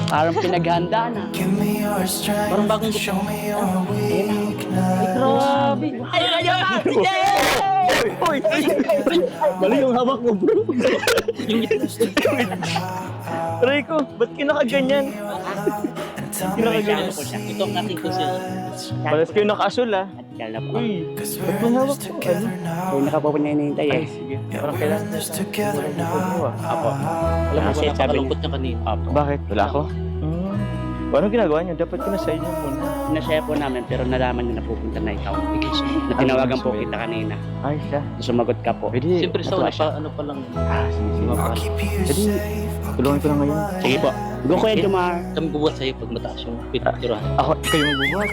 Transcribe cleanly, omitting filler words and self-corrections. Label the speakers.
Speaker 1: Parang pinaghanda na.
Speaker 2: Parang bagong
Speaker 1: Ay, grabe. Ay, kanya ba?
Speaker 3: Uy! Mali yung hawak mo, bro. Aray ko, ba't kinakaganyan? Kinakaganyan.
Speaker 2: Ito ang aking kusil.
Speaker 3: Balas kayo nakasul, ah.
Speaker 1: Kaya na po.
Speaker 3: Uy, ba't may hawak mo? Ano?
Speaker 1: Kung nakapapunta na hinihintay
Speaker 3: Ay,
Speaker 1: eh.
Speaker 3: sige. Parang kailangan mo, ah.
Speaker 1: Apo.
Speaker 2: Alam mo ba,
Speaker 1: Kasi sabi
Speaker 2: napakalungkot niya kanina.
Speaker 1: Apo.
Speaker 3: Bakit? Wala ako? Anong ginagawa niyo? Dapat ko na sa inyo muna.
Speaker 1: Pinashare po namin pero nalaman niyo na pupunta na ikaw. Na tinawagan po kita kanina.
Speaker 3: Ay, siya.
Speaker 1: Sumagot ka po.
Speaker 3: Pwede.
Speaker 2: Siyempre sa una pa, ano pa lang.
Speaker 3: Sige, sige. Pwede, tulungan ko na ngayon.
Speaker 1: Sige po. Go Kuya Jomar.
Speaker 2: Kami bubuhat sa'yo pag mataas yung piturahan.
Speaker 3: Ako, kayo magbubuhat.